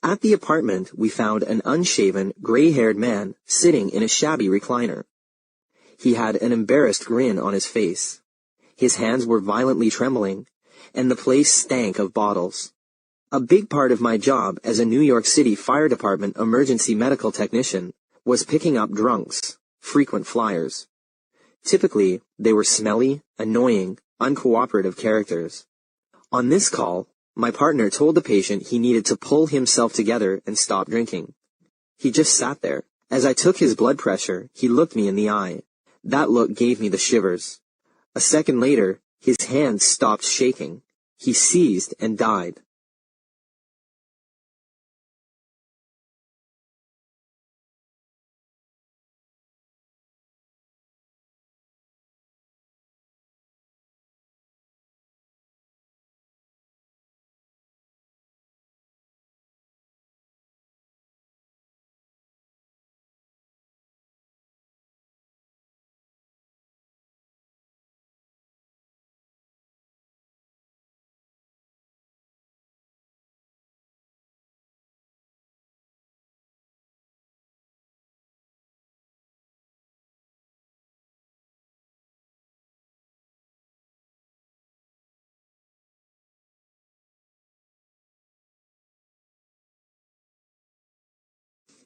At the apartment, we found an unshaven, gray-haired man sitting in a shabby recliner. He had an embarrassed grin on his face. His hands were violently trembling, and the place stank of bottles. A big part of my job as a New York City Fire Department emergency medical technician was picking up drunks, frequent flyers. Typically, they were smelly, annoying, uncooperative characters. On this call, my partner told the patient he needed to pull himself together and stop drinking. He just sat there. As I took his blood pressure, he looked me in the eye. That look gave me the shivers. A second later, his hands stopped shaking. He seized and died.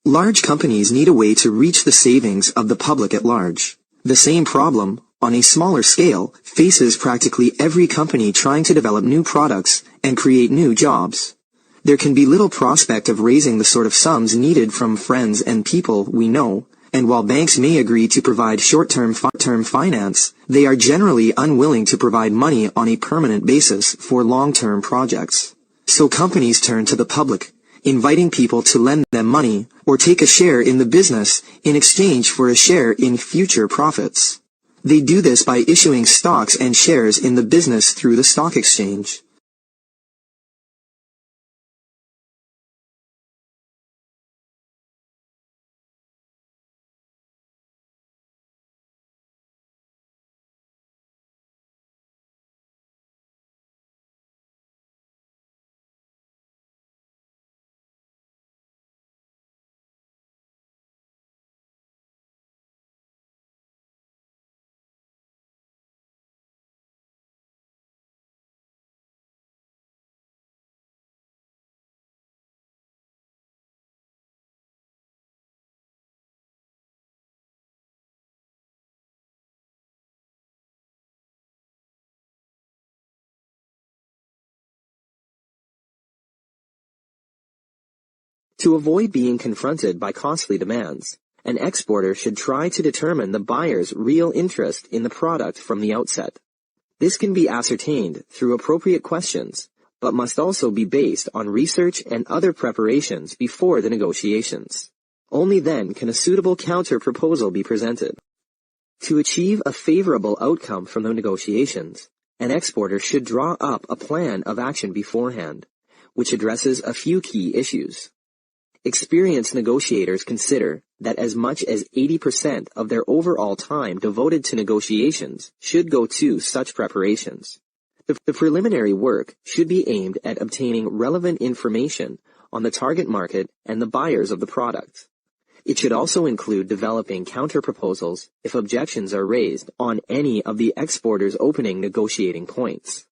Large companies need a way to reach the savings of the public at large. The same problem, on a smaller scale, faces practically every company trying to develop new products and create new jobs. There can be little prospect of raising the sort of sums needed from friends and people we know, and while banks may agree to provide short-term finance, they are generally unwilling to provide money on a permanent basis for long-term projects. So companies turn to the public, inviting people to lend them money or take a share in the business in exchange for a share in future profits. They do this by issuing stocks and shares in the business through the stock exchange. To avoid being confronted by costly demands, an exporter should try to determine the buyer's real interest in the product from the outset. This can be ascertained through appropriate questions, but must also be based on research and other preparations before the negotiations. Only then can a suitable counter-proposal be presented. To achieve a favorable outcome from the negotiations, an exporter should draw up a plan of action beforehand, which addresses a few key issues. Experienced negotiators consider that as much as 80% of their overall time devoted to negotiations should go to such preparations. The preliminary work should be aimed at obtaining relevant information on the target market and the buyers of the product. It should also include developing counter-proposals if objections are raised on any of the exporter's opening negotiating points.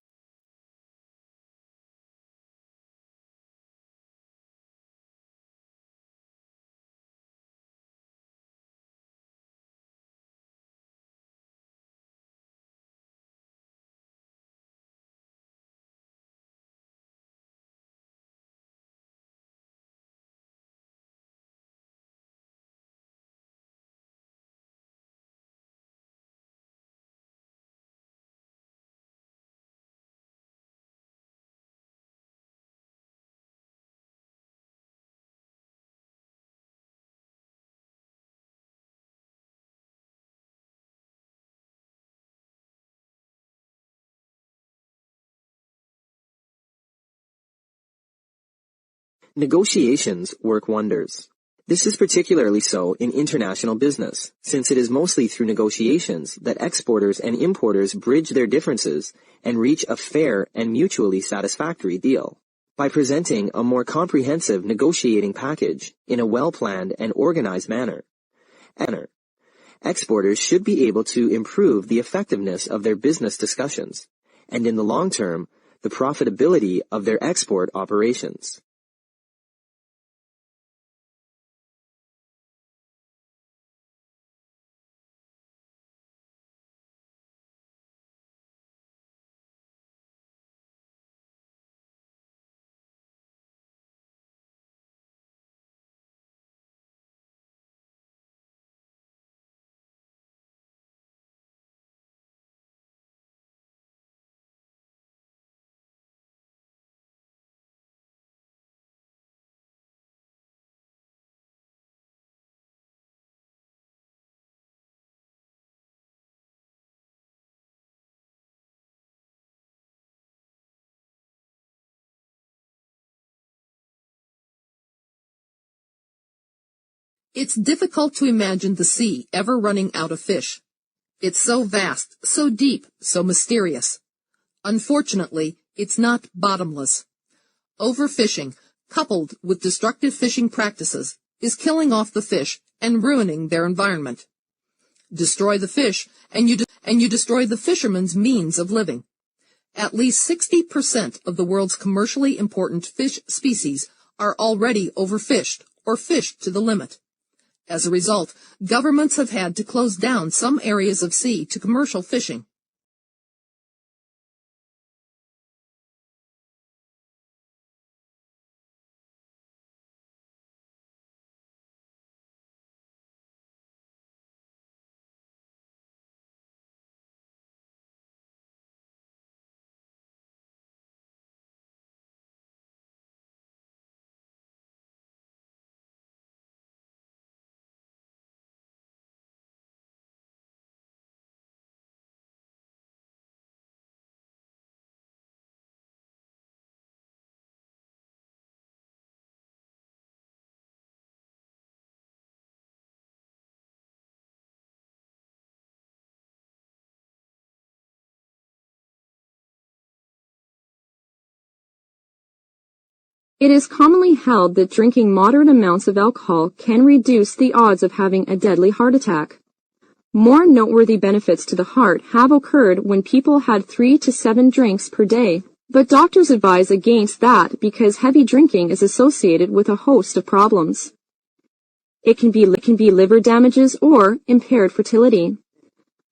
Negotiations work wonders. This is particularly so in international business, since it is mostly through negotiations that exporters and importers bridge their differences and reach a fair and mutually satisfactory deal. By presenting a more comprehensive negotiating package in a well-planned and organized manner, exporters should be able to improve the effectiveness of their business discussions, and in the long term, the profitability of their export operations. It's difficult to imagine the sea ever running out of fish. It's so vast, so deep, so mysterious. Unfortunately, it's not bottomless. Overfishing, coupled with destructive fishing practices, is killing off the fish and ruining their environment. Destroy the fish, and you destroy the fisherman's means of living. At least 60% of the world's commercially important fish species are already overfished or fished to the limit. As a result, governments have had to close down some areas of sea to commercial fishing. It is commonly held that drinking moderate amounts of alcohol can reduce the odds of having a deadly heart attack. More noteworthy benefits to the heart have occurred when people had 3 to 7 drinks per day, but doctors advise against that because heavy drinking is associated with a host of problems. It can be liver damages or impaired fertility.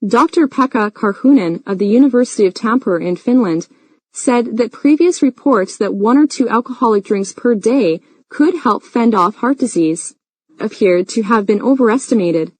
Dr. Pekka Karhunen of the University of Tampere in Finland said that previous reports that 1 or 2 alcoholic drinks per day could help fend off heart disease appeared to have been overestimated.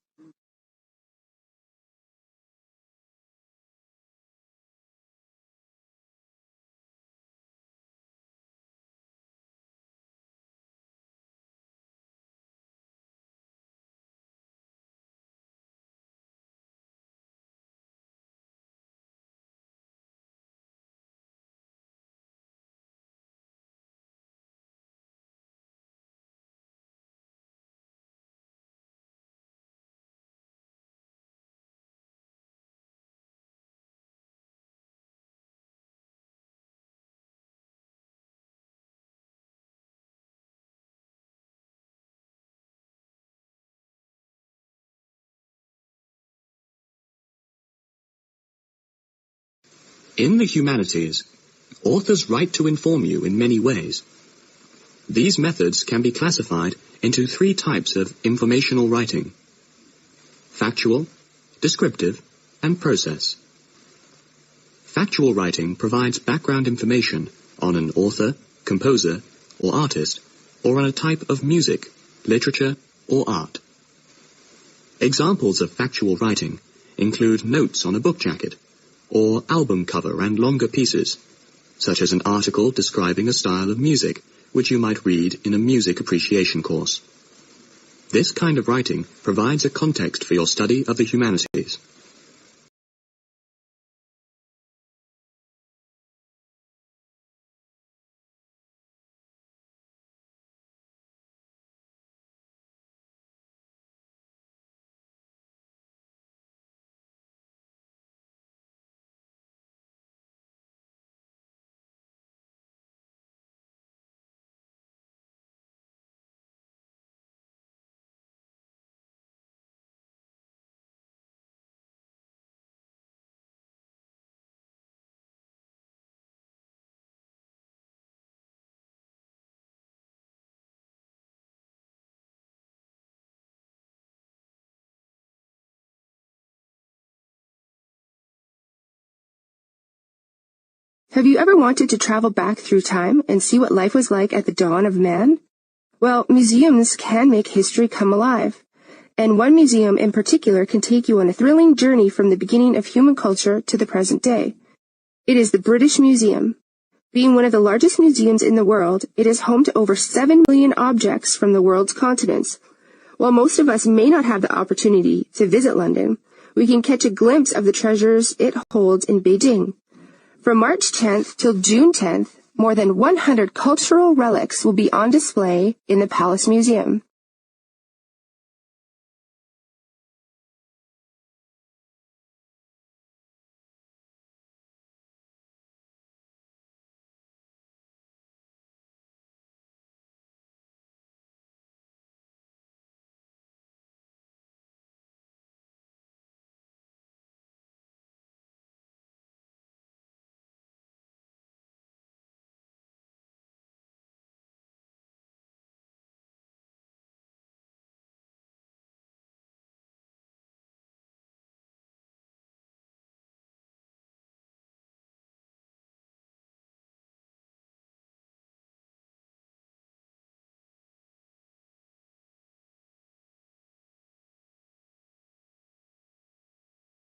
In the humanities, authors write to inform you in many ways. These methods can be classified into 3 types of informational writing: factual, descriptive, and process. Factual writing provides background information on an author, composer, or artist, or on a type of music, literature, or art. Examples of factual writing include notes on a book jacket, or album cover and longer pieces, such as an article describing a style of music, which you might read in a music appreciation course. This kind of writing provides a context for your study of the humanities. Have you ever wanted to travel back through time and see what life was like at the dawn of man? Well, museums can make history come alive. And one museum in particular can take you on a thrilling journey from the beginning of human culture to the present day. It is the British Museum. Being one of the largest museums in the world, it is home to over 7 million objects from the world's continents. While most of us may not have the opportunity to visit London, we can catch a glimpse of the treasures it holds in Beijing. From March 10th till June 10th, more than 100 cultural relics will be on display in the Palace Museum.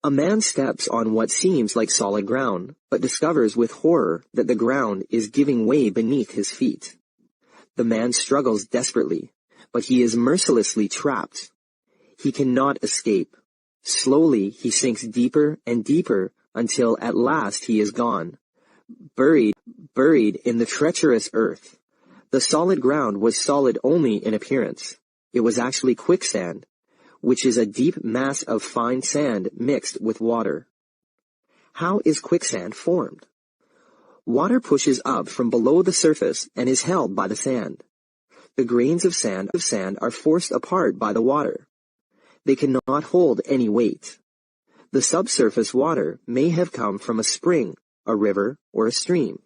A man steps on what seems like solid ground, but discovers with horror that the ground is giving way beneath his feet. The man struggles desperately, but he is mercilessly trapped. He cannot escape. Slowly he sinks deeper and deeper until at last he is gone, buried in the treacherous earth. The solid ground was solid only in appearance. It was actually quicksand, which is a deep mass of fine sand mixed with water. How is quicksand formed? Water pushes up from below the surface and is held by the sand. The grains of sand are forced apart by the water. They cannot hold any weight. The subsurface water may have come from a spring, a river, or a stream.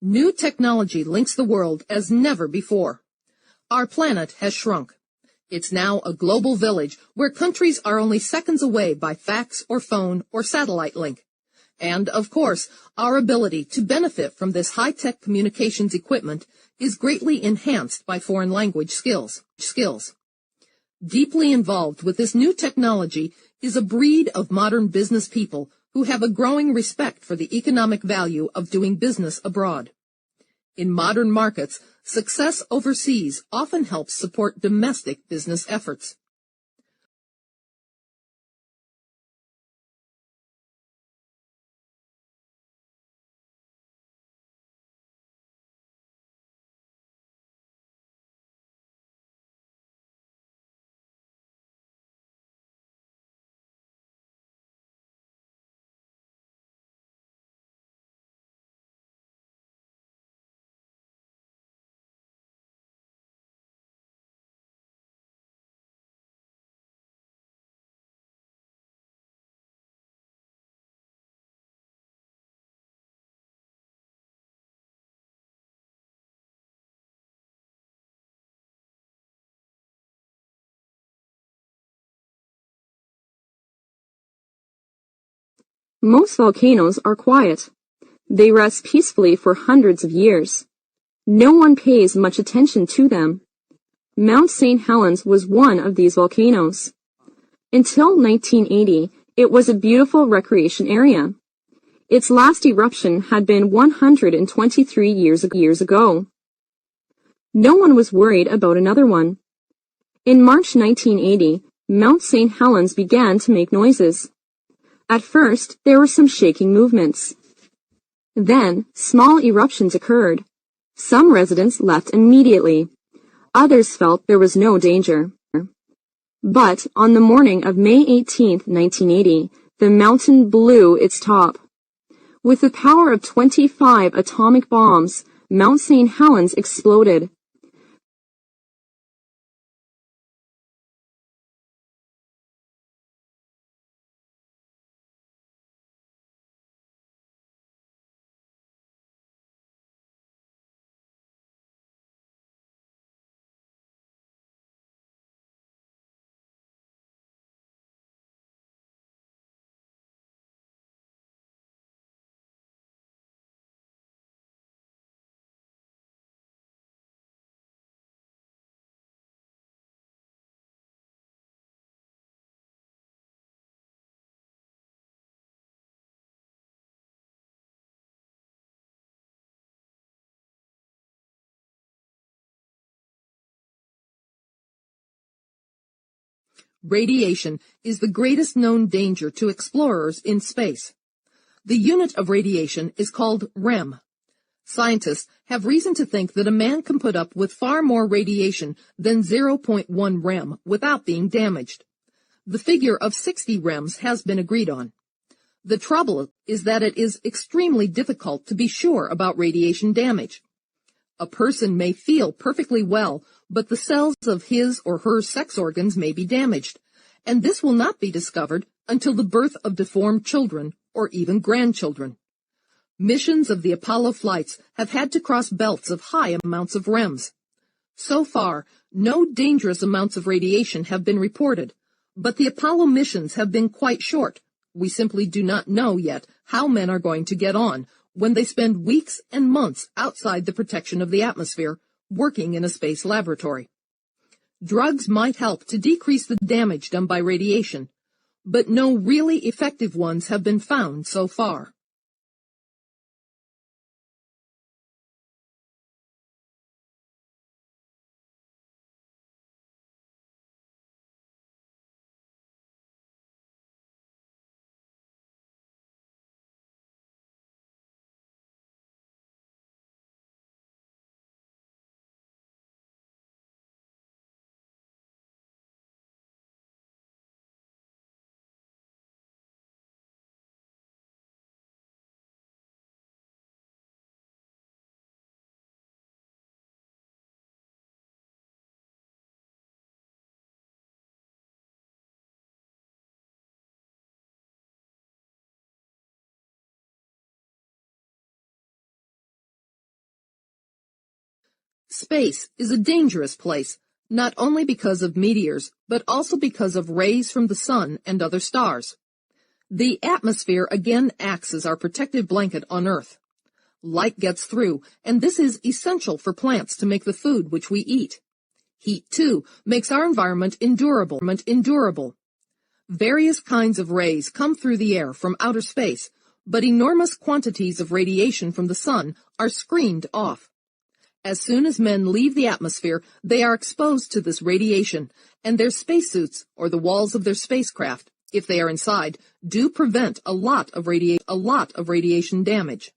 New technology links the world as never before. Our planet has shrunk. It's now a global village where countries are only seconds away by fax or phone or satellite link. And, of course, our ability to benefit from this high-tech communications equipment is greatly enhanced by foreign language skills. Deeply involved with this new technology is a breed of modern business people who have a growing respect for the economic value of doing business abroad. In modern markets, success overseas often helps support domestic business efforts. Most volcanoes are quiet. They rest peacefully for hundreds of years. No one pays much attention to them. Mount St. Helens was one of these volcanoes. Until 1980, it was a beautiful recreation area. Its last eruption had been 123 years ago. No one was worried about another one. In March 1980, Mount St. Helens began to make noises. At first, there were some shaking movements. Then, small eruptions occurred. Some residents left immediately. Others felt there was no danger. But on the morning of May 18, 1980, the mountain blew its top. With the power of 25 atomic bombs, Mount St. Helens exploded. Radiation is the greatest known danger to explorers in space. The unit of radiation is called rem. Scientists have reason to think that a man can put up with far more radiation than 0.1 rem without being damaged. The figure of 60 rems has been agreed on. The trouble is that it is extremely difficult to be sure about radiation damage. A person may feel perfectly well, but the cells of his or her sex organs may be damaged, and this will not be discovered until the birth of deformed children or even grandchildren. Missions of the Apollo flights have had to cross belts of high amounts of REMs. So far, no dangerous amounts of radiation have been reported, but the Apollo missions have been quite short. We simply do not know yet how men are going to get on when they spend weeks and months outside the protection of the atmosphere, working in a space laboratory. Drugs might help to decrease the damage done by radiation, but no really effective ones have been found so far. Space is a dangerous place, not only because of meteors, but also because of rays from the sun and other stars. The atmosphere again acts as our protective blanket on Earth. Light gets through, and this is essential for plants to make the food which we eat. Heat, too, makes our environment endurable. Various kinds of rays come through the air from outer space, but enormous quantities of radiation from the sun are screened off. As soon as men leave the atmosphere, they are exposed to this radiation, and their spacesuits, or the walls of their spacecraft, if they are inside, do prevent a lot of radiation damage.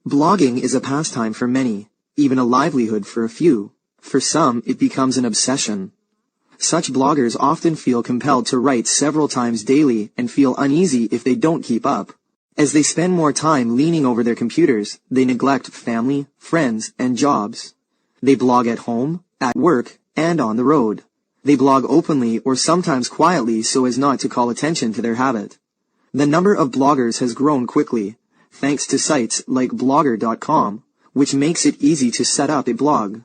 Blogging is a pastime for many, even a livelihood for a few. For some, it becomes an obsession. Such bloggers often feel compelled to write several times daily and feel uneasy if they don't keep up. As they spend more time leaning over their computers, they neglect family, friends, and jobs. They blog at home, at work, and on the road. They blog openly or sometimes quietly so as not to call attention to their habit. The number of bloggers has grown quickly, thanks to sites like Blogger.com, which makes it easy to set up a blog.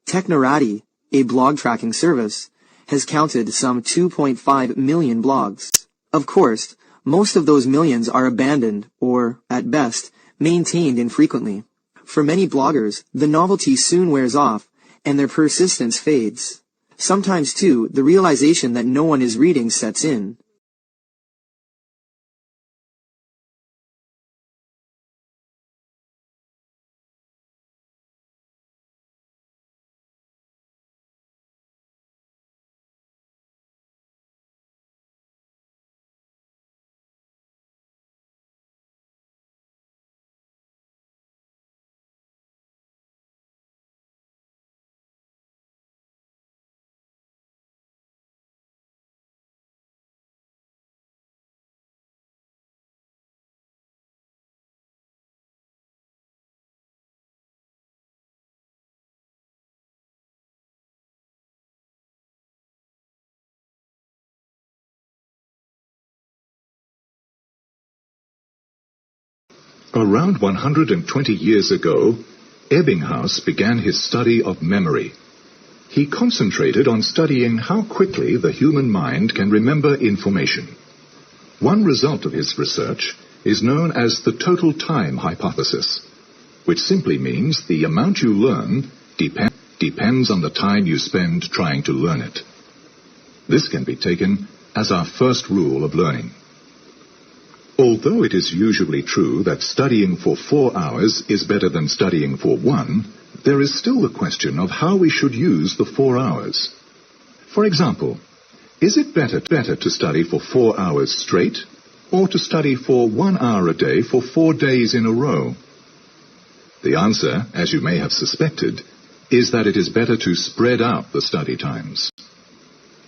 Technorati, a blog tracking service, has counted some 2.5 million blogs. Of course, most of those millions are abandoned or, at best, maintained infrequently. For many bloggers, the novelty soon wears off and their persistence fades. Sometimes, too, the realization that no one is reading sets in. Around 120 years ago, Ebbinghaus began his study of memory. He concentrated on studying how quickly the human mind can remember information. One result of his research is known as the total time hypothesis, which simply means the amount you learn depends on the time you spend trying to learn it. This can be taken as our first rule of learning. Although it is usually true that studying for 4 hours is better than studying for 1, there is still the question of how we should use the 4 hours. For example, is it better to study for 4 hours straight, or to study for 1 hour a day for 4 days in a row? The answer, as you may have suspected, is that it is better to spread out the study times.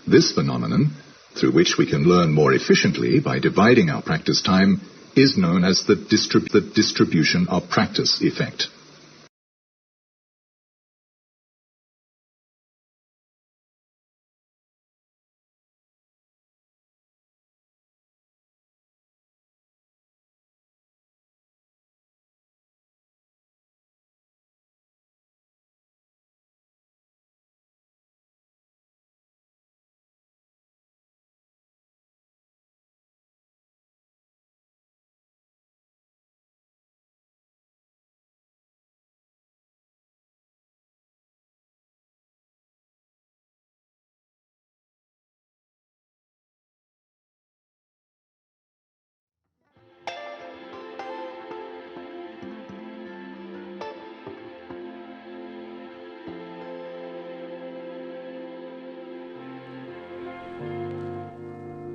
This phenomenon, through which we can learn more efficiently by dividing our practice time, is known as the distribution of practice effect.